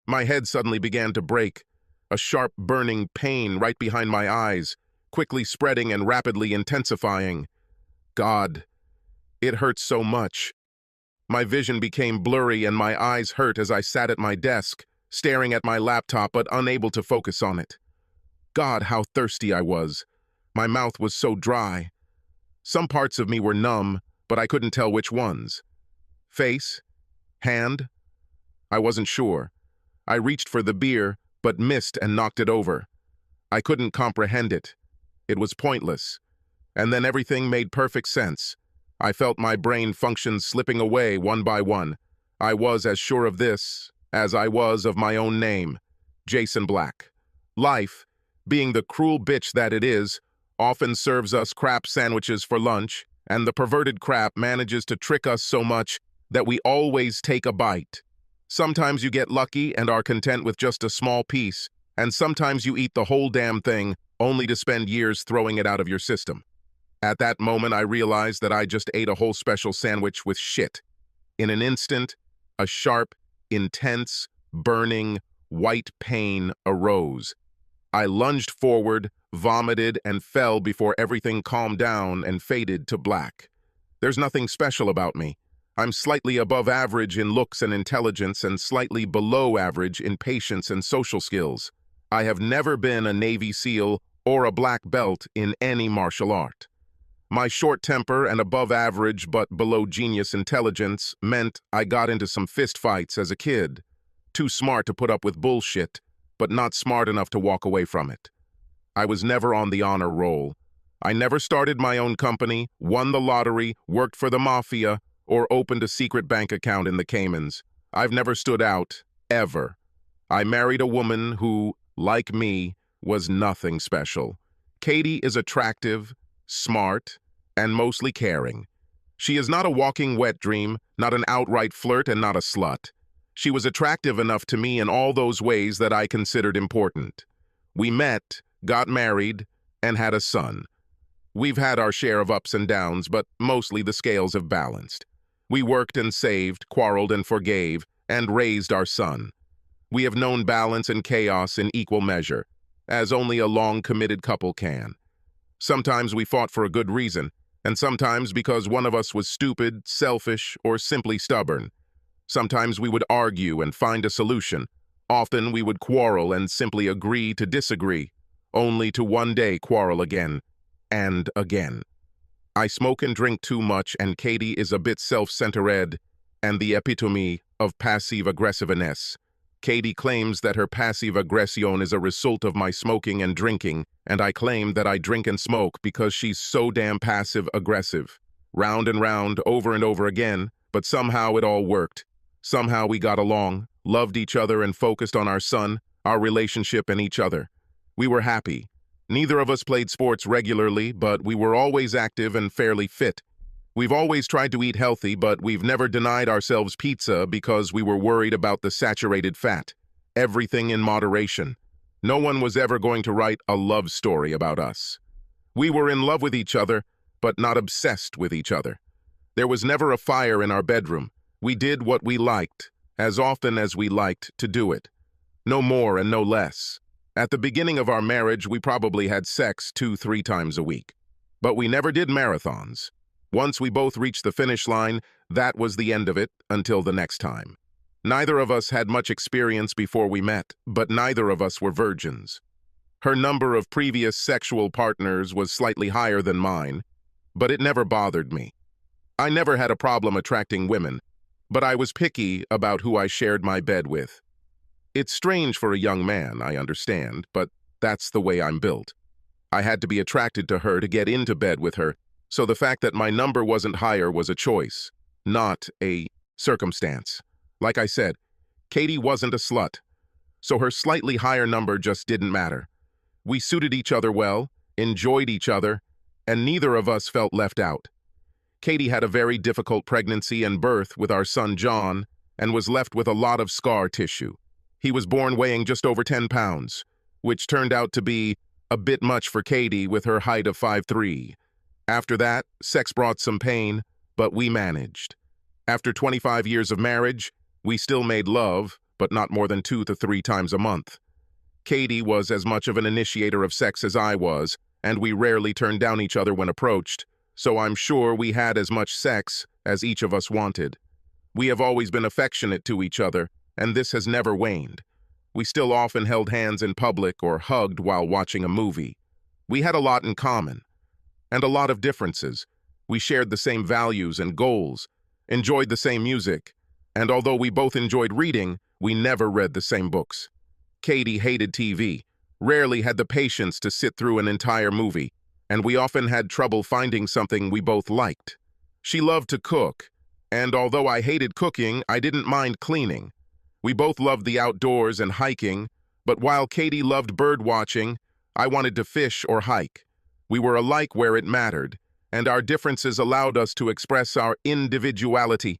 My head suddenly began to break, a sharp burning pain right behind my eyes, quickly spreading and rapidly intensifying. God, it hurt so much. My vision became blurry and my eyes hurt as I sat at my desk, staring at my laptop but unable to focus on it. God, how thirsty I was. My mouth was so dry. Some parts of me were numb, but I couldn't tell which ones. Face? Hand? I wasn't sure. I reached for the beer, but missed and knocked it over. I couldn't comprehend it. It was pointless. And then everything made perfect sense. I felt my brain functions slipping away one by one. I was as sure of this as I was of my own name, Jason Black. Life, being the cruel bitch that it is, often serves us crap sandwiches for lunch, and the perverted crap manages to trick us so much that we always take a bite. Sometimes you get lucky and are content with just a small piece, and sometimes you eat the whole damn thing only to spend years throwing it out of your system. At that moment, I realized that I just ate a whole special sandwich with shit. In an instant, a sharp, intense, burning, white pain arose. I lunged forward, vomited, and fell before everything calmed down and faded to black. There's nothing special about me. I'm slightly above average in looks and intelligence and slightly below average in patience and social skills. I have never been a Navy SEAL or a black belt in any martial art. My short temper and above average but below genius intelligence meant I got into some fist fights as a kid. Too smart to put up with bullshit, but not smart enough to walk away from it. I was never on the honor roll. I never started my own company, won the lottery, worked for the mafia, or opened a secret bank account in the Caymans. I've never stood out, ever. I married a woman who, like me, was nothing special. Katie is attractive, smart, and mostly caring. She is not a walking wet dream, not an outright flirt, and not a slut. She was attractive enough to me in all those ways that I considered important. We met, got married, and had a son. We've had our share of ups and downs, but mostly the scales have balanced. We worked and saved, quarreled and forgave, and raised our son. We have known balance and chaos in equal measure, as only a long-committed couple can. Sometimes we fought for a good reason, and sometimes because one of us was stupid, selfish, or simply stubborn. Sometimes we would argue and find a solution. Often we would quarrel and simply agree to disagree, only to one day quarrel again, and again. I smoke and drink too much, and Katie is a bit self-centered and the epitome of passive-aggressiveness. Katie claims that her passive aggression is a result of my smoking and drinking, and I claim that I drink and smoke because she's so damn passive-aggressive. Round and round, over and over again, but somehow it all worked. Somehow we got along, loved each other, and focused on our son, our relationship, and each other. We were happy. Neither of us played sports regularly, but we were always active and fairly fit. We've always tried to eat healthy, but we've never denied ourselves pizza because we were worried about the saturated fat. Everything in moderation. No one was ever going to write a love story about us. We were in love with each other, but not obsessed with each other. There was never a fire in our bedroom. We did what we liked, as often as we liked to do it. No more and no less. At the beginning of our marriage, we probably had sex 2-3 times a week. But we never did marathons. Once we both reached the finish line, that was the end of it until the next time. Neither of us had much experience before we met, but neither of us were virgins. Her number of previous sexual partners was slightly higher than mine, but it never bothered me. I never had a problem attracting women, but I was picky about who I shared my bed with. It's strange for a young man, I understand, but that's the way I'm built. I had to be attracted to her to get into bed with her, so the fact that my number wasn't higher was a choice, not a circumstance. Like I said, Katie wasn't a slut, so her slightly higher number just didn't matter. We suited each other well, enjoyed each other, and neither of us felt left out. Katie had a very difficult pregnancy and birth with our son John and was left with a lot of scar tissue. He was born weighing just over 10 pounds, which turned out to be a bit much for Katie with her height of 5'3". After that, sex brought some pain, but we managed. After 25 years of marriage, we still made love, but not more than 2 to 3 times a month. Katie was as much of an initiator of sex as I was, and we rarely turned down each other when approached, so I'm sure we had as much sex as each of us wanted. We have always been affectionate to each other, and this has never waned. We still often held hands in public or hugged while watching a movie. We had a lot in common, and a lot of differences. We shared the same values and goals, enjoyed the same music, and although we both enjoyed reading, we never read the same books. Katie hated TV, rarely had the patience to sit through an entire movie, and we often had trouble finding something we both liked. She loved to cook, and although I hated cooking, I didn't mind cleaning. We both loved the outdoors and hiking, but while Katie loved bird watching, I wanted to fish or hike. We were alike where it mattered, and our differences allowed us to express our individuality.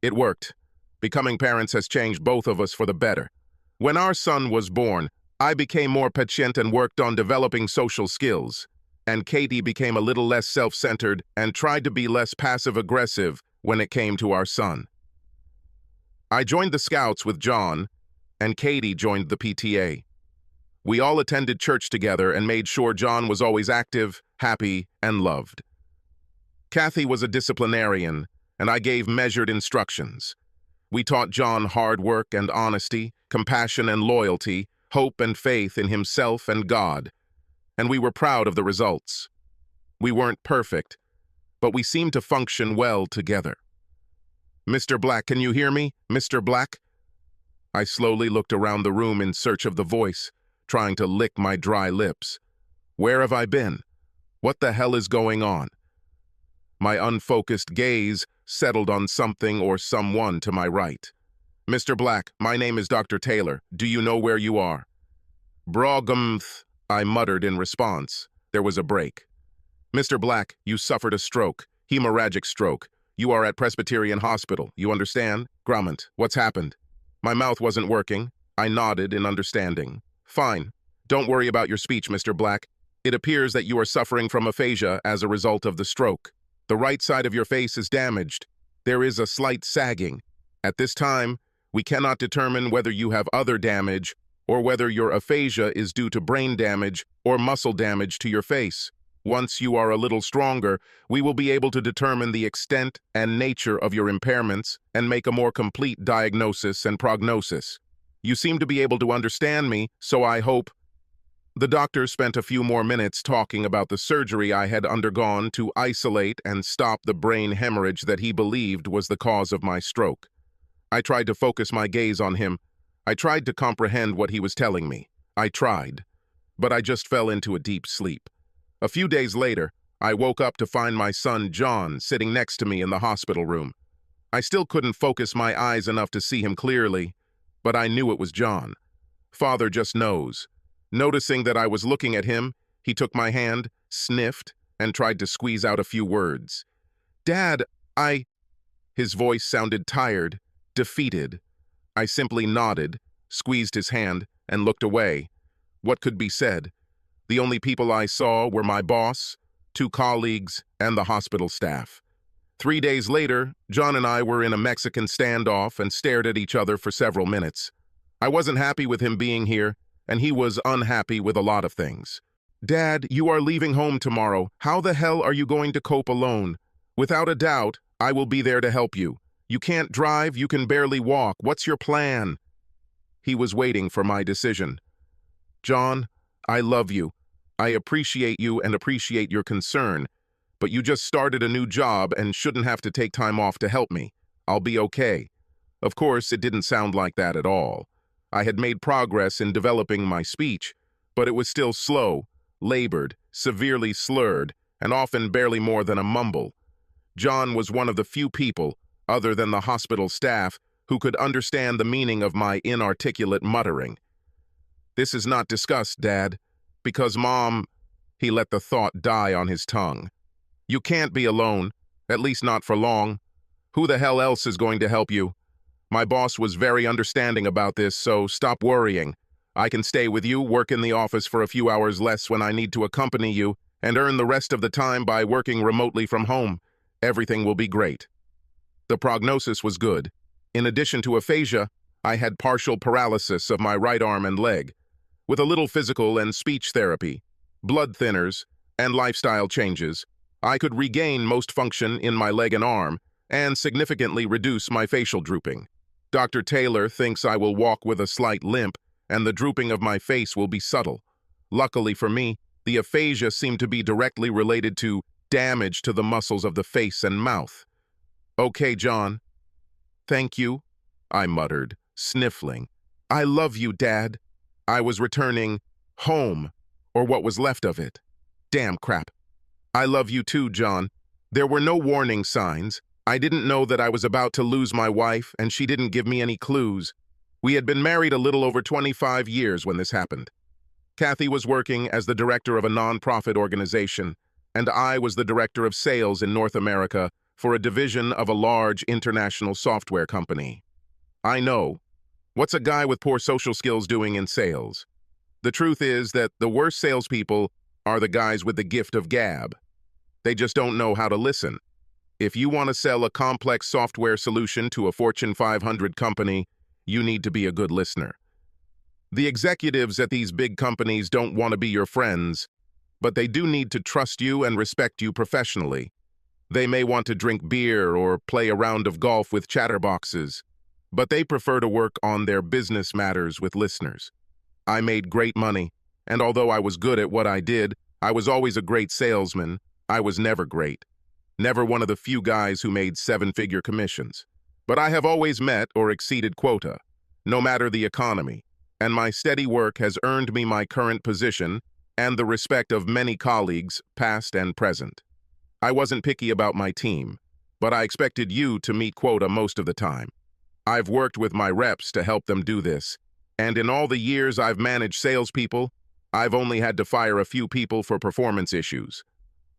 It worked. Becoming parents has changed both of us for the better. When our son was born, I became more patient and worked on developing social skills, and Katie became a little less self-centered and tried to be less passive-aggressive when it came to our son. I joined the Scouts with John, and Katie joined the PTA. We all attended church together and made sure John was always active, happy, and loved. Kathy was a disciplinarian, and I gave measured instructions. We taught John hard work and honesty, compassion and loyalty, hope and faith in himself and God, and we were proud of the results. We weren't perfect, but we seemed to function well together. "Mr. Black, can you hear me? Mr. Black?" I slowly looked around the room in search of the voice, trying to lick my dry lips. Where have I been? What the hell is going on? My unfocused gaze settled on something or someone to my right. "Mr. Black, my name is Dr. Taylor. Do you know where you are?" "Brogumth," I muttered in response. There was a break. "Mr. Black, you suffered a stroke, hemorrhagic stroke. You are at Presbyterian Hospital. You understand?" "Grummant, what's happened?" My mouth wasn't working. I nodded in understanding. "Fine. Don't worry about your speech, Mr. Black. It appears that you are suffering from aphasia as a result of the stroke. The right side of your face is damaged. There is a slight sagging. At this time, we cannot determine whether you have other damage or whether your aphasia is due to brain damage or muscle damage to your face. Once you are a little stronger, we will be able to determine the extent and nature of your impairments and make a more complete diagnosis and prognosis. You seem to be able to understand me, so I hope." The doctor spent a few more minutes talking about the surgery I had undergone to isolate and stop the brain hemorrhage that he believed was the cause of my stroke. I tried to focus my gaze on him. I tried to comprehend what he was telling me. I tried, but I just fell into a deep sleep. A few days later, I woke up to find my son John sitting next to me in the hospital room. I still couldn't focus my eyes enough to see him clearly, but I knew it was John. Father just knows. Noticing that I was looking at him, he took my hand, sniffed, and tried to squeeze out a few words. "Dad, His voice sounded tired, defeated. I simply nodded, squeezed his hand, and looked away. What could be said? The only people I saw were my boss, 2 colleagues, and the hospital staff. 3 days later, John and I were in a Mexican standoff and stared at each other for several minutes. I wasn't happy with him being here, and he was unhappy with a lot of things. "Dad, you are leaving home tomorrow. How the hell are you going to cope alone? Without a doubt, I will be there to help you. You can't drive, you can barely walk. What's your plan?" He was waiting for my decision. "John, I love you. I appreciate you and appreciate your concern, but you just started a new job and shouldn't have to take time off to help me. I'll be okay." Of course, it didn't sound like that at all. I had made progress in developing my speech, but it was still slow, labored, severely slurred, and often barely more than a mumble. John was one of the few people, other than the hospital staff, who could understand the meaning of my inarticulate muttering. "This is not discussed, Dad, because Mom—" He let the thought die on his tongue. "You can't be alone, at least not for long. Who the hell else is going to help you? My boss was very understanding about this, so stop worrying. I can stay with you, work in the office for a few hours less when I need to accompany you, and earn the rest of the time by working remotely from home. Everything will be great." The prognosis was good. In addition to aphasia, I had partial paralysis of my right arm and leg. With a little physical and speech therapy, blood thinners, and lifestyle changes, I could regain most function in my leg and arm and significantly reduce my facial drooping. Dr. Taylor thinks I will walk with a slight limp and the drooping of my face will be subtle. Luckily for me, the aphasia seemed to be directly related to damage to the muscles of the face and mouth. "Okay, John." "Thank you," I muttered, sniffling. "I love you, Dad." I was returning home, or what was left of it. Damn crap. "I love you too, John." There were no warning signs. I didn't know that I was about to lose my wife, and she didn't give me any clues. We had been married a little over 25 years when this happened. Kathy was working as the director of a nonprofit organization, and I was the director of sales in North America for a division of a large international software company. I know. What's a guy with poor social skills doing in sales? The truth is that the worst salespeople are the guys with the gift of gab. They just don't know how to listen. If you want to sell a complex software solution to a Fortune 500 company, you need to be a good listener. The executives at these big companies don't want to be your friends, but they do need to trust you and respect you professionally. They may want to drink beer or play a round of golf with chatterboxes, but they prefer to work on their business matters with listeners. I made great money, and although I was good at what I did, I was always a great salesman. I was never great. Never one of the few guys who made seven-figure commissions. But I have always met or exceeded quota, no matter the economy, and my steady work has earned me my current position and the respect of many colleagues, past and present. I wasn't picky about my team, but I expected you to meet quota most of the time. I've worked with my reps to help them do this, and in all the years I've managed salespeople, I've only had to fire a few people for performance issues.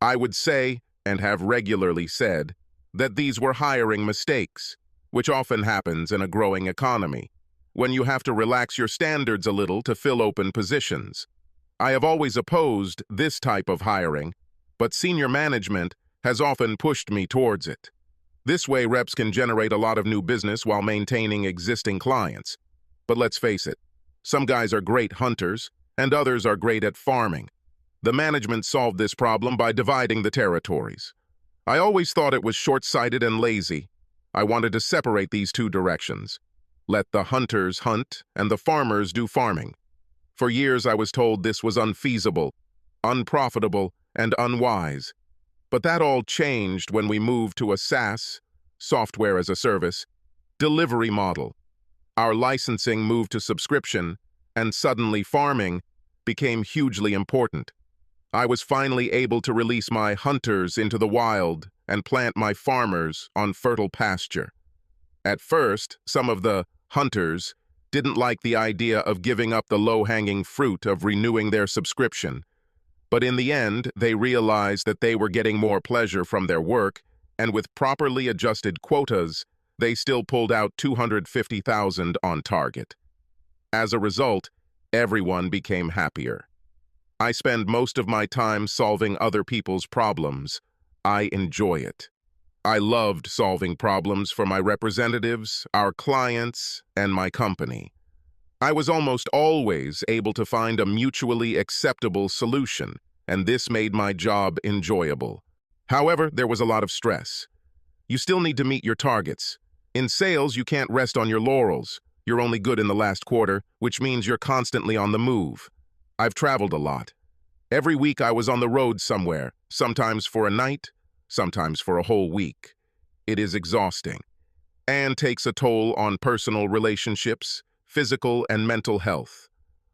I would say, and have regularly said, that these were hiring mistakes, which often happens in a growing economy, when you have to relax your standards a little to fill open positions. I have always opposed this type of hiring, but senior management has often pushed me towards it. This way, reps can generate a lot of new business while maintaining existing clients. But let's face it, some guys are great hunters, and others are great at farming. The management solved this problem by dividing the territories. I always thought it was short-sighted and lazy. I wanted to separate these two directions. Let the hunters hunt and the farmers do farming. For years I was told this was unfeasible, unprofitable, and unwise. But that all changed when we moved to a SaaS, software as a service, delivery model. Our licensing moved to subscription, and suddenly farming became hugely important. I was finally able to release my hunters into the wild and plant my farmers on fertile pasture. At first, some of the hunters didn't like the idea of giving up the low-hanging fruit of renewing their subscription, but in the end, they realized that they were getting more pleasure from their work, and with properly adjusted quotas, they still pulled out $250,000 on target. As a result, everyone became happier. I spend most of my time solving other people's problems. I enjoy it. I loved solving problems for my representatives, our clients, and my company. I was almost always able to find a mutually acceptable solution, and this made my job enjoyable. However, there was a lot of stress. You still need to meet your targets. In sales, you can't rest on your laurels. You're only good in the last quarter, which means you're constantly on the move. I've traveled a lot. Every week I was on the road somewhere, sometimes for a night, sometimes for a whole week. It is exhausting and takes a toll on personal relationships, physical and mental health.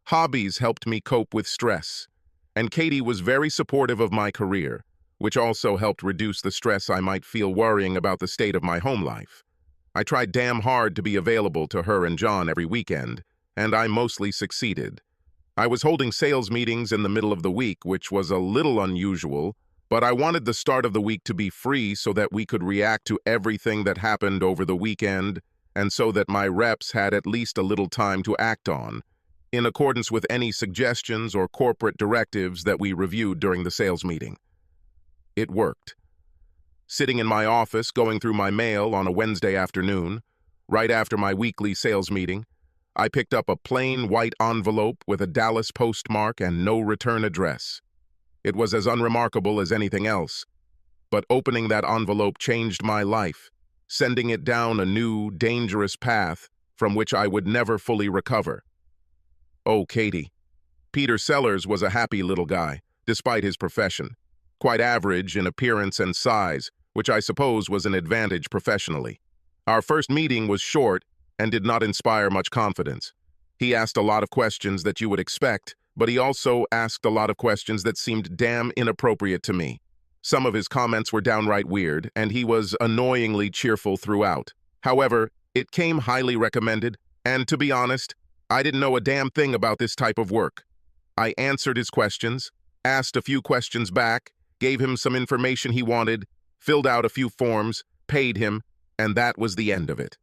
Hobbies helped me cope with stress, and Katie was very supportive of my career, which also helped reduce the stress I might feel worrying about the state of my home life. I tried damn hard to be available to her and John every weekend, and I mostly succeeded. I was holding sales meetings in the middle of the week, which was a little unusual, but I wanted the start of the week to be free so that we could react to everything that happened over the weekend, and so that my reps had at least a little time to act on, in accordance with any suggestions or corporate directives that we reviewed during the sales meeting. It worked. Sitting in my office going through my mail on a Wednesday afternoon, Right after my weekly sales meeting, I picked up a plain white envelope with a Dallas postmark and no return address. It was as unremarkable as anything else, but opening that envelope changed my life, sending it down a new, dangerous path from which I would never fully recover. Oh, Katie. Peter Sellers was a happy little guy, despite his profession. Quite average in appearance and size, which I suppose was an advantage professionally. Our first meeting was short and did not inspire much confidence. He asked a lot of questions that you would expect, but he also asked a lot of questions that seemed damn inappropriate to me. Some of his comments were downright weird, and he was annoyingly cheerful throughout. However, it came highly recommended, and to be honest, I didn't know a damn thing about this type of work. I answered his questions, asked a few questions back, gave him some information he wanted, filled out a few forms, paid him, and that was the end of it.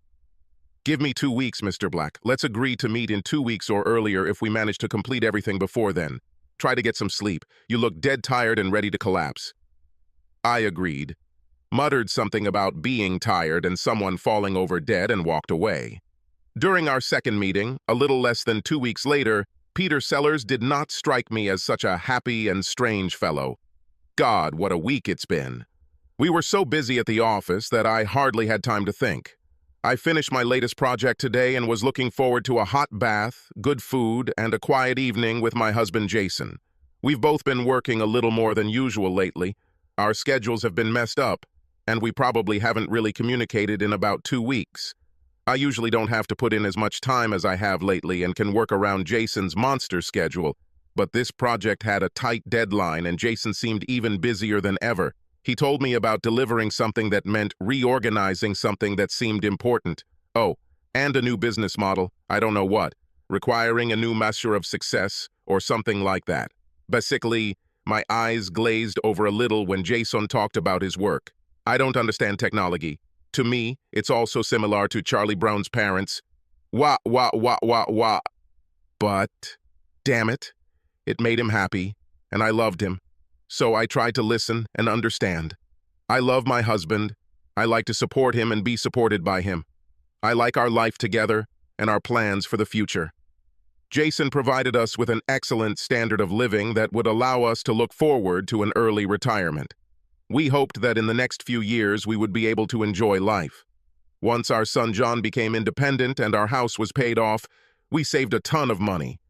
Give me 2 weeks, Mr. Black. Let's agree to meet in 2 weeks or earlier if we manage to complete everything before then. Try to get some sleep. You look dead tired and ready to collapse. I agreed, muttered something about being tired and someone falling over dead and walked away. During our second meeting, a little less than 2 weeks later, Peter Sellers did not strike me as such a happy and strange fellow. God, what a week it's been. We were so busy at the office that I hardly had time to think. I finished my latest project today and was looking forward to a hot bath, good food, and a quiet evening with my husband Jason. We've both been working a little more than usual lately. Our schedules have been messed up, and we probably haven't really communicated in about 2 weeks. I usually don't have to put in as much time as I have lately and can work around Jason's monster schedule, but this project had a tight deadline and Jason seemed even busier than ever. He told me about delivering something that meant reorganizing something that seemed important. Oh, and a new business model, I don't know what, requiring a new measure of success or something like that. Basically, my eyes glazed over a little when Jason talked about his work. I don't understand technology. To me, it's also similar to Charlie Brown's parents. Wah, wah, wah, wah, wah. But, damn it, it made him happy, and I loved him. So I tried to listen and understand. I love my husband. I like to support him and be supported by him. I like our life together and our plans for the future. Jason provided us with an excellent standard of living that would allow us to look forward to an early retirement. We hoped that in the next few years we would be able to enjoy life. Once our son John became independent and our house was paid off, we saved a ton of money.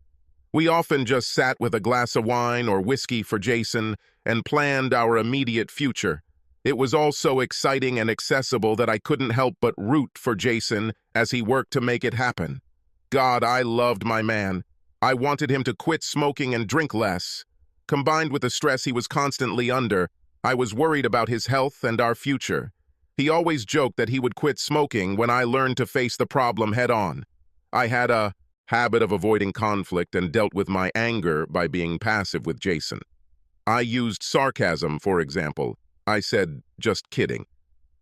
We often just sat with a glass of wine or whiskey for Jason and planned our immediate future. It was all so exciting and accessible that I couldn't help but root for Jason as he worked to make it happen. God, I loved my man. I wanted him to quit smoking and drink less. Combined with the stress he was constantly under, I was worried about his health and our future. He always joked that he would quit smoking when I learned to face the problem head-on. I had a habit of avoiding conflict and dealt with my anger by being passive with Jason. I used sarcasm, for example. I said, just kidding,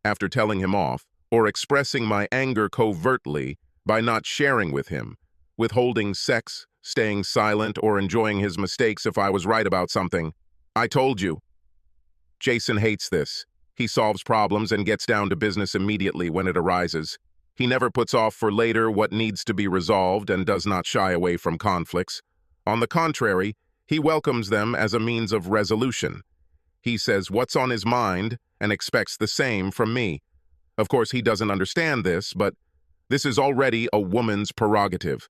after telling him off, or expressing my anger covertly by not sharing with him, withholding sex, staying silent, or enjoying his mistakes if I was right about something. I told you. Jason hates this. He solves problems and gets down to business immediately when it arises. He never puts off for later what needs to be resolved and does not shy away from conflicts. On the contrary, he welcomes them as a means of resolution. He says what's on his mind and expects the same from me. Of course, he doesn't understand this, but this is already a woman's prerogative.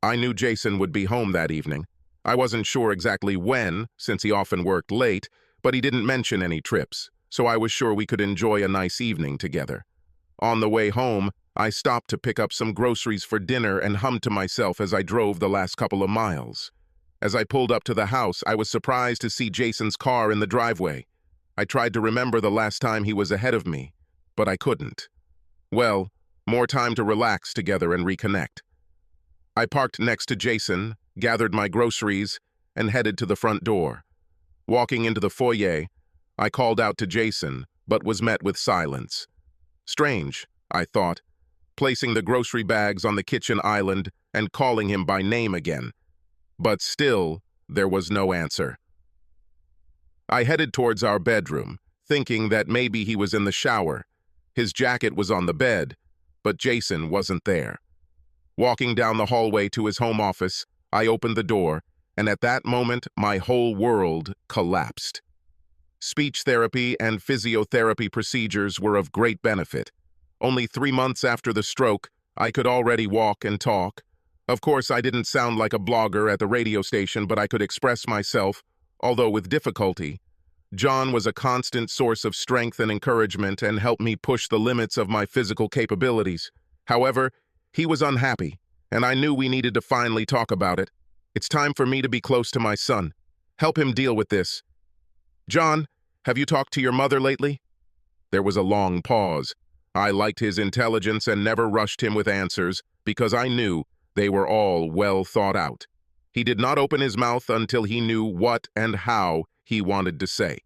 I knew Jason would be home that evening. I wasn't sure exactly when, since he often worked late, but he didn't mention any trips, so I was sure we could enjoy a nice evening together. On the way home, I stopped to pick up some groceries for dinner and hummed to myself as I drove the last couple of miles. As I pulled up to the house, I was surprised to see Jason's car in the driveway. I tried to remember the last time he was ahead of me, but I couldn't. Well, more time to relax together and reconnect. I parked next to Jason, gathered my groceries, and headed to the front door. Walking into the foyer, I called out to Jason, but was met with silence. Strange, I thought, placing the grocery bags on the kitchen island and calling him by name again. But still, there was no answer. I headed towards our bedroom, thinking that maybe he was in the shower. His jacket was on the bed, but Jason wasn't there. Walking down the hallway to his home office, I opened the door, and at that moment, my whole world collapsed. Speech therapy and physiotherapy procedures were of great benefit. Only 3 months after the stroke, I could already walk and talk. Of course, I didn't sound like a blogger at the radio station, but I could express myself, although with difficulty. John was a constant source of strength and encouragement and helped me push the limits of my physical capabilities. However, he was unhappy, and I knew we needed to finally talk about it. It's time for me to be close to my son. Help him deal with this. John, have you talked to your mother lately? There was a long pause. I liked his intelligence and never rushed him with answers because I knew they were all well thought out. He did not open his mouth until he knew what and how he wanted to say.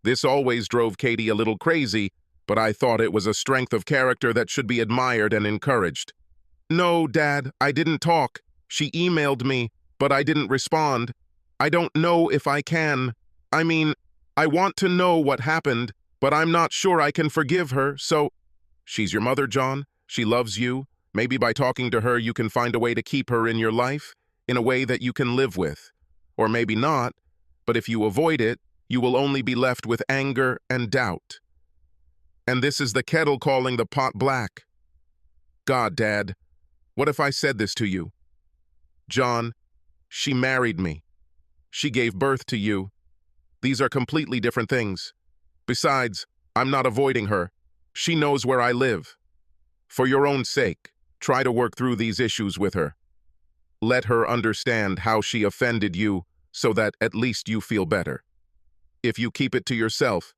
This always drove Katie a little crazy, but I thought it was a strength of character that should be admired and encouraged. No, Dad, I didn't talk. She emailed me, but I didn't respond. I don't know if I can. I want to know what happened, but I'm not sure I can forgive her, so... She's your mother, John. She loves you. Maybe by talking to her you can find a way to keep her in your life, in a way that you can live with. Or maybe not, but if you avoid it, you will only be left with anger and doubt. And this is the kettle calling the pot black. God, Dad, what if I said this to you? John, she married me. She gave birth to you. These are completely different things. Besides, I'm not avoiding her. She knows where I live. For your own sake, try to work through these issues with her. Let her understand how she offended you so that at least you feel better. If you keep it to yourself,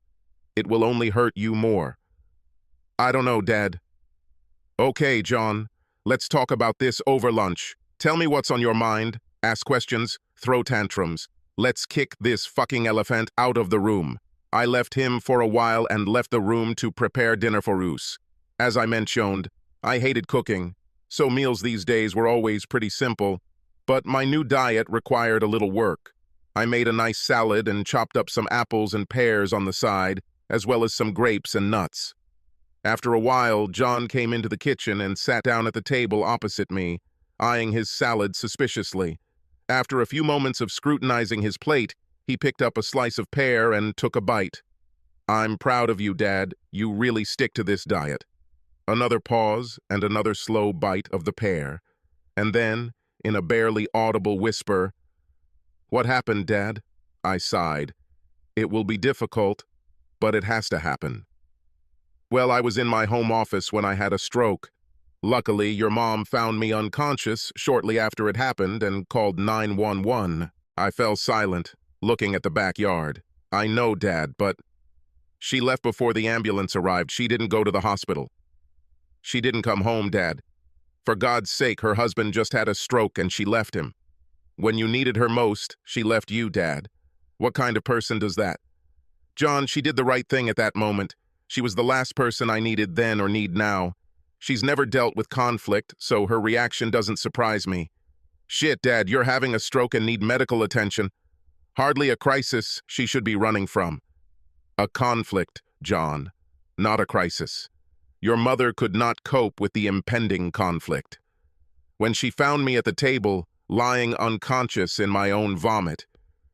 it will only hurt you more. I don't know, Dad. Okay, John, let's talk about this over lunch. Tell me what's on your mind, ask questions, throw tantrums. Let's kick this fucking elephant out of the room. I left him for a while and left the room to prepare dinner for Roos. As I mentioned, I hated cooking, so meals these days were always pretty simple, but my new diet required a little work. I made a nice salad and chopped up some apples and pears on the side, as well as some grapes and nuts. After a while, John came into the kitchen and sat down at the table opposite me, eyeing his salad suspiciously. After a few moments of scrutinizing his plate, he picked up a slice of pear and took a bite. I'm proud of you, Dad. You really stick to this diet. Another pause and another slow bite of the pear. And then, in a barely audible whisper, "What happened, Dad?" I sighed. "It will be difficult, but it has to happen." "Well, I was in my home office when I had a stroke. Luckily, your mom found me unconscious shortly after it happened and called 911. I fell silent, looking at the backyard. I know, Dad, but... She left before the ambulance arrived. She didn't go to the hospital. She didn't come home, Dad. For God's sake, her husband just had a stroke and she left him. When you needed her most, she left you, Dad. What kind of person does that? John, she did the right thing at that moment. She was the last person I needed then or need now. She's never dealt with conflict, so her reaction doesn't surprise me. Shit, Dad, you're having a stroke and need medical attention. Hardly a crisis she should be running from. A conflict, John, not a crisis. Your mother could not cope with the impending conflict. When she found me at the table, lying unconscious in my own vomit,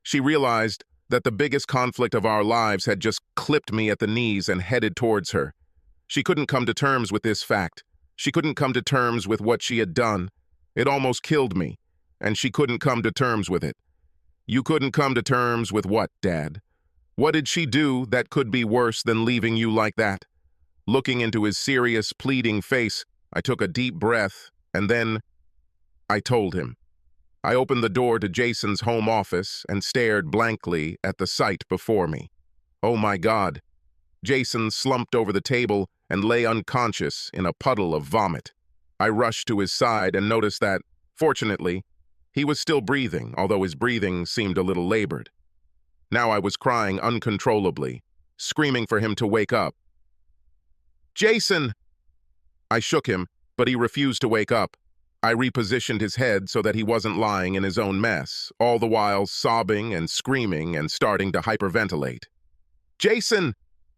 she realized that the biggest conflict of our lives had just clipped me at the knees and headed towards her. She couldn't come to terms with this fact. She couldn't come to terms with what she had done. It almost killed me, and she couldn't come to terms with it. You couldn't come to terms with what, Dad? What did she do that could be worse than leaving you like that? Looking into his serious, pleading face, I took a deep breath, and then I told him. I opened the door to Jason's home office and stared blankly at the sight before me. Oh my God. Jason slumped over the table and lay unconscious in a puddle of vomit. I rushed to his side and noticed that, fortunately, he was still breathing, although his breathing seemed a little labored. Now I was crying uncontrollably, screaming for him to wake up. Jason! I shook him, but he refused to wake up. I repositioned his head so that he wasn't lying in his own mess, all the while sobbing and screaming and starting to hyperventilate. Jason!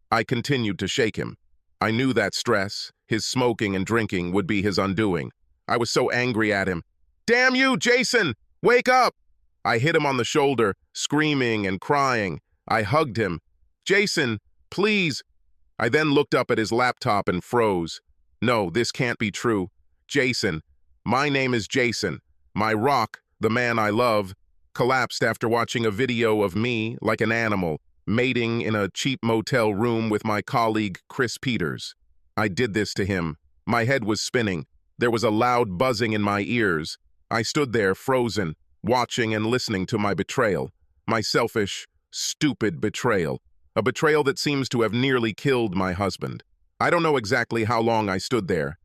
I continued to shake him. I knew that stress, his smoking and drinking, would be his undoing. I was so angry at him. "Damn you, Jason! Wake up!" I hit him on the shoulder, screaming and crying. I hugged him. "Jason, please." I then looked up at his laptop and froze. No, this can't be true. Jason. My name is Jason. My rock, the man I love, collapsed after watching a video of me, like an animal, mating in a cheap motel room with my colleague Chris Peters. I did this to him. My head was spinning. There was a loud buzzing in my ears. I stood there frozen, watching and listening to my betrayal. My selfish, stupid betrayal. A betrayal that seems to have nearly killed my husband. I don't know exactly how long I stood there,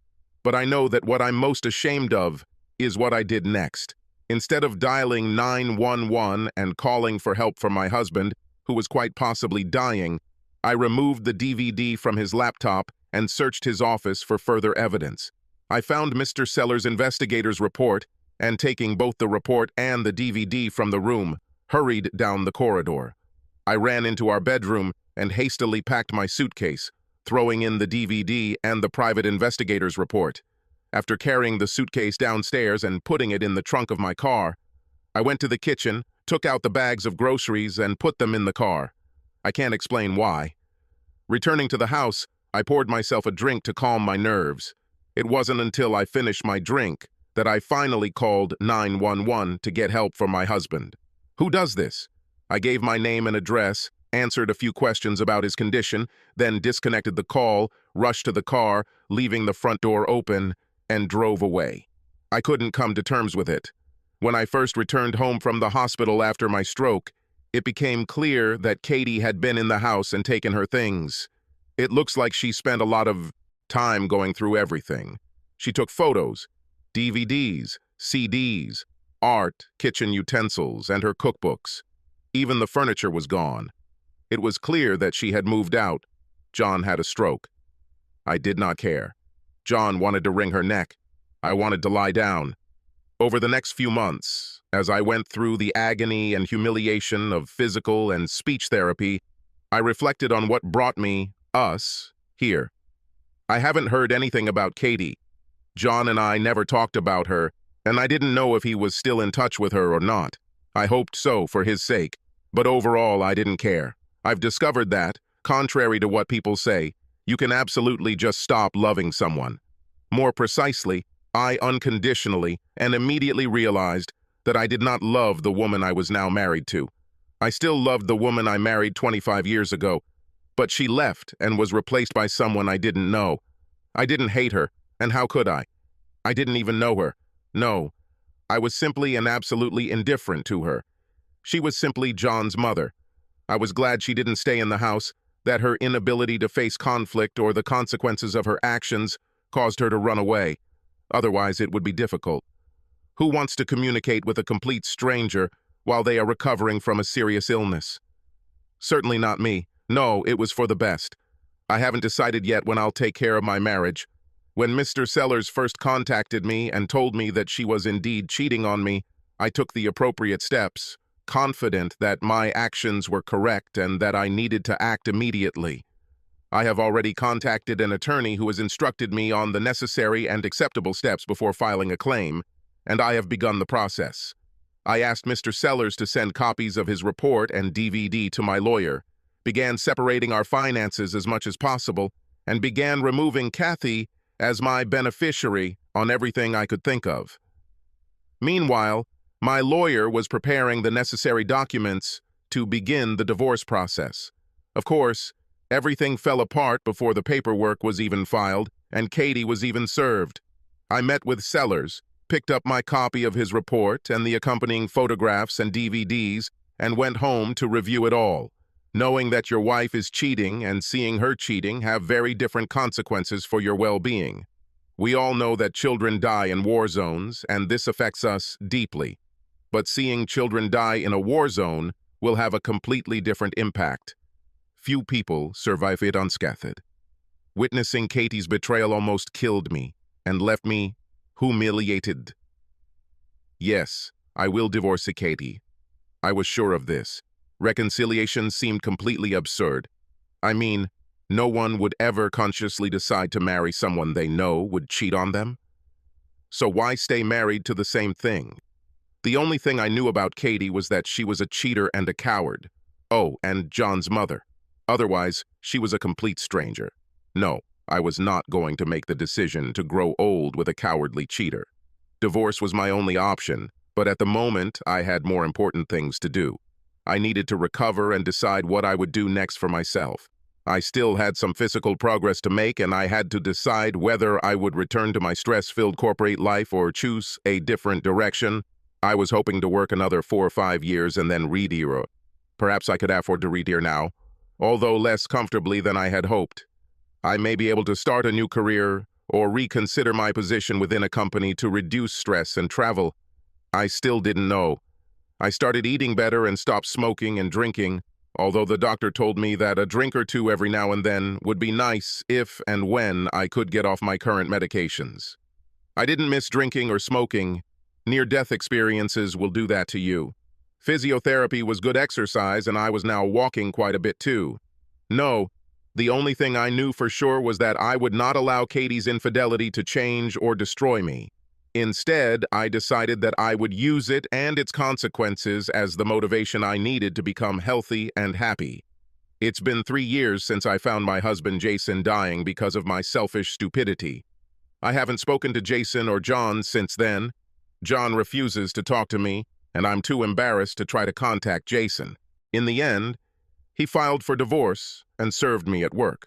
but I know that what I'm most ashamed of is what I did next. Instead of dialing 911 and calling for help from my husband, who was quite possibly dying, I removed the DVD from his laptop and searched his office for further evidence. I found Mr. Sellers' investigator's report, and taking both the report and the DVD from the room, hurried down the corridor. I ran into our bedroom and hastily packed my suitcase, throwing in the DVD and the private investigator's report. After carrying the suitcase downstairs and putting it in the trunk of my car, I went to the kitchen, took out the bags of groceries, and put them in the car. I can't explain why. Returning to the house, I poured myself a drink to calm my nerves. It wasn't until I finished my drink that I finally called 911 to get help from my husband. Who does this? I gave my name and address, answered a few questions about his condition, then disconnected the call, rushed to the car, leaving the front door open, and drove away. I couldn't come to terms with it. When I first returned home from the hospital after my stroke, it became clear that Katie had been in the house and taken her things. It looks like she spent a lot of time going through everything. She took photos, DVDs, CDs, art, kitchen utensils, and her cookbooks. Even the furniture was gone. It was clear that she had moved out. John had a stroke. I did not care. John wanted to wring her neck. I wanted to lie down. Over the next few months, as I went through the agony and humiliation of physical and speech therapy, I reflected on what brought us, here. I haven't heard anything about Katie. John and I never talked about her, and I didn't know if he was still in touch with her or not. I hoped so for his sake, but overall I didn't care. I've discovered that, contrary to what people say, you can absolutely just stop loving someone. More precisely, I unconditionally and immediately realized that I did not love the woman I was now married to. I still loved the woman I married 25 years ago, but she left and was replaced by someone I didn't know. I didn't hate her, and how could I? I didn't even know her. No, I was simply and absolutely indifferent to her. She was simply John's mother. I was glad she didn't stay in the house, that her inability to face conflict or the consequences of her actions caused her to run away. Otherwise, it would be difficult. Who wants to communicate with a complete stranger while they are recovering from a serious illness? Certainly not me. No, it was for the best. I haven't decided yet when I'll take care of my marriage. When Mr. Sellers first contacted me and told me that she was indeed cheating on me, I took the appropriate steps, confident that my actions were correct and that I needed to act immediately. I have already contacted an attorney who has instructed me on the necessary and acceptable steps before filing a claim, and I have begun the process. I asked Mr. Sellers to send copies of his report and DVD to my lawyer, began separating our finances as much as possible, and began removing Kathy as my beneficiary on everything I could think of. Meanwhile, my lawyer was preparing the necessary documents to begin the divorce process. Of course, everything fell apart before the paperwork was even filed, and Katie was even served. I met with Sellers, picked up my copy of his report and the accompanying photographs and DVDs, and went home to review it all. Knowing that your wife is cheating and seeing her cheating have very different consequences for your well-being. We all know that children die in war zones, and this affects us deeply. But seeing children die in a war zone will have a completely different impact. Few people survive it unscathed. Witnessing Katie's betrayal almost killed me and left me humiliated. Yes, I will divorce Katie. I was sure of this. Reconciliation seemed completely absurd. I mean, No one would ever consciously decide to marry someone they know would cheat on them. So why stay married to the same thing? The only thing I knew about Katie was that she was a cheater and a coward. Oh, and John's mother. Otherwise, she was a complete stranger. No, I was not going to make the decision to grow old with a cowardly cheater. Divorce was my only option, but at the moment, I had more important things to do. I needed to recover and decide what I would do next for myself. I still had some physical progress to make, and I had to decide whether I would return to my stress-filled corporate life or choose a different direction. I was hoping to work another 4 or 5 years and then retire. Perhaps I could afford to retire now, although less comfortably than I had hoped. I may be able to start a new career or reconsider my position within a company to reduce stress and travel. I still didn't know. I started eating better and stopped smoking and drinking, although the doctor told me that a drink or two every now and then would be nice if and when I could get off my current medications. I didn't miss drinking or smoking. Near-death experiences will do that to you. Physiotherapy was good exercise, and I was now walking quite a bit too. No, the only thing I knew for sure was that I would not allow Katie's infidelity to change or destroy me. Instead, I decided that I would use it and its consequences as the motivation I needed to become healthy and happy. It's been 3 years since I found my husband Jason dying because of my selfish stupidity. I haven't spoken to Jason or John since then. John refuses to talk to me, and I'm too embarrassed to try to contact Jason. In the end, he filed for divorce and served me at work.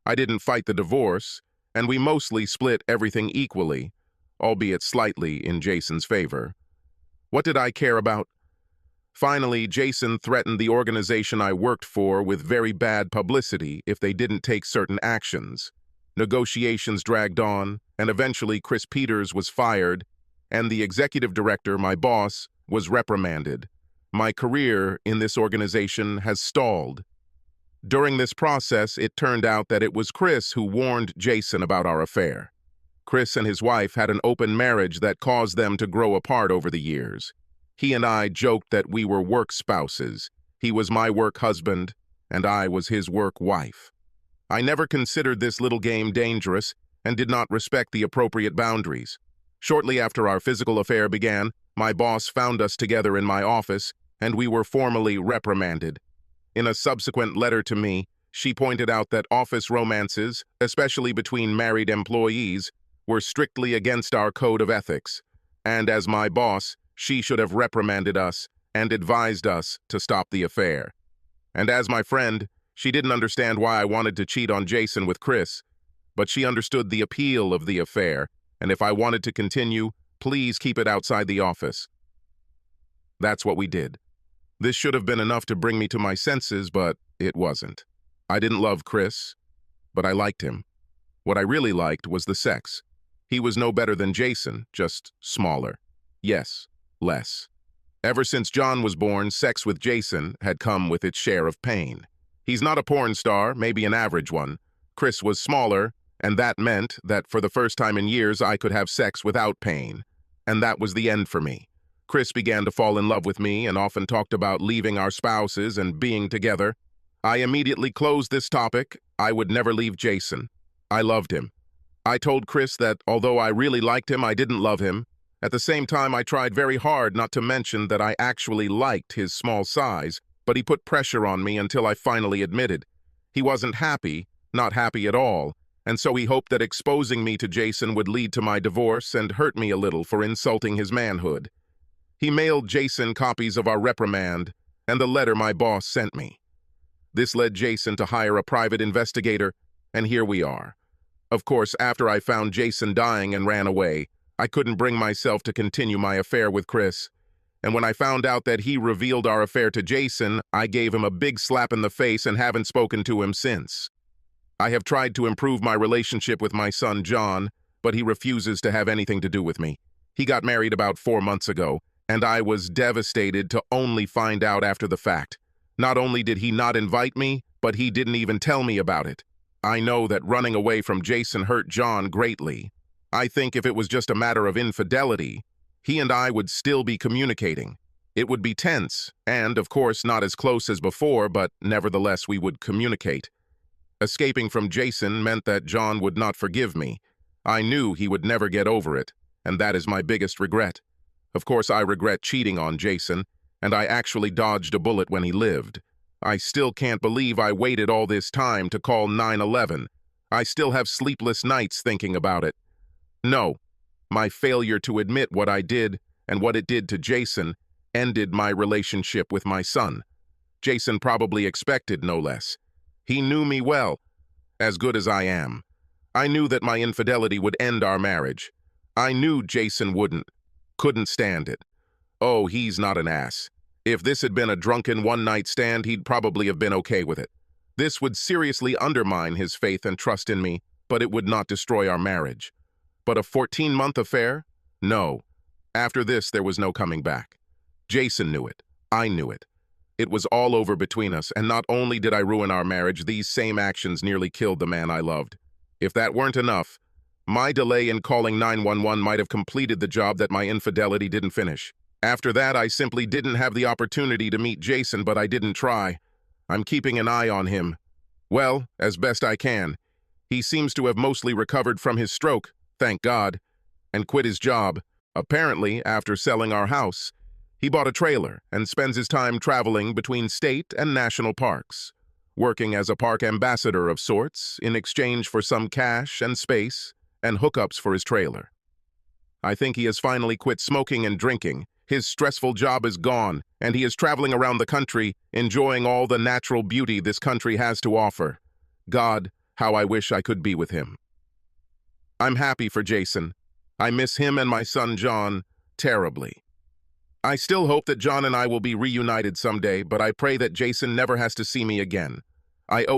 I didn't fight the divorce, and we mostly split everything equally, albeit slightly in Jason's favor. What did I care about? Finally, Jason threatened the organization I worked for with very bad publicity if they didn't take certain actions. Negotiations dragged on, and eventually Chris Peters was fired, and the executive director, my boss, was reprimanded. My career in this organization has stalled. During this process, it turned out that it was Chris who warned Jason about our affair. Chris and his wife had an open marriage that caused them to grow apart over the years. He and I joked that we were work spouses. He was my work husband, and I was his work wife. I never considered this little game dangerous and did not respect the appropriate boundaries. Shortly after our physical affair began, my boss found us together in my office, and we were formally reprimanded. In a subsequent letter to me, she pointed out that office romances, especially between married employees, were strictly against our code of ethics, and as my boss, she should have reprimanded us and advised us to stop the affair. And as my friend, she didn't understand why I wanted to cheat on Jason with Chris, but she understood the appeal of the affair, and if I wanted to continue, please keep it outside the office. That's what we did. This should have been enough to bring me to my senses, but it wasn't. I didn't love Chris, but I liked him. What I really liked was the sex. He was no better than Jason, just smaller. Yes, less. Ever since John was born, sex with Jason had come with its share of pain. He's not a porn star, maybe an average one. Chris was smaller, and that meant that for the first time in years I could have sex without pain. And that was the end for me. Chris began to fall in love with me and often talked about leaving our spouses and being together. I immediately closed this topic. I would never leave Jason. I loved him. I told Chris that although I really liked him, I didn't love him. At the same time, I tried very hard not to mention that I actually liked his small size, but he put pressure on me until I finally admitted. He wasn't happy, not happy at all, and so he hoped that exposing me to Jason would lead to my divorce and hurt me a little for insulting his manhood. He mailed Jason copies of our reprimand and the letter my boss sent me. This led Jason to hire a private investigator, and here we are. Of course, after I found Jason dying and ran away, I couldn't bring myself to continue my affair with Chris. And when I found out that he revealed our affair to Jason, I gave him a big slap in the face and haven't spoken to him since. I have tried to improve my relationship with my son, John, but he refuses to have anything to do with me. He got married about 4 months ago, and I was devastated to only find out after the fact. Not only did he not invite me, but he didn't even tell me about it. I know that running away from Jason hurt John greatly. I think if it was just a matter of infidelity, he and I would still be communicating. It would be tense, and, of course, not as close as before, but nevertheless we would communicate. Escaping from Jason meant that John would not forgive me. I knew he would never get over it, and that is my biggest regret. Of course, I regret cheating on Jason, and I actually dodged a bullet when he lived. I still can't believe I waited all this time to call 911. I still have sleepless nights thinking about it. No, my failure to admit what I did and what it did to Jason ended my relationship with my son. Jason probably expected no less. He knew me well, as good as I am. I knew that my infidelity would end our marriage. I knew Jason couldn't stand it. Oh, he's not an ass. If this had been a drunken one-night stand, he'd probably have been okay with it. This would seriously undermine his faith and trust in me, but it would not destroy our marriage. But a 14-month affair? No. After this, there was no coming back. Jason knew it. I knew it. It was all over between us, and not only did I ruin our marriage, these same actions nearly killed the man I loved. If that weren't enough, my delay in calling 911 might have completed the job that my infidelity didn't finish. After that, I simply didn't have the opportunity to meet Jason, but I didn't try. I'm keeping an eye on him. Well, as best I can. He seems to have mostly recovered from his stroke, thank God, and quit his job. Apparently, after selling our house, he bought a trailer and spends his time traveling between state and national parks, working as a park ambassador of sorts in exchange for some cash and space and hookups for his trailer. I think he has finally quit smoking and drinking. His stressful job is gone, and he is traveling around the country, enjoying all the natural beauty this country has to offer. God, how I wish I could be with him. I'm happy for Jason. I miss him and my son John terribly. I still hope that John and I will be reunited someday, but I pray that Jason never has to see me again. I owe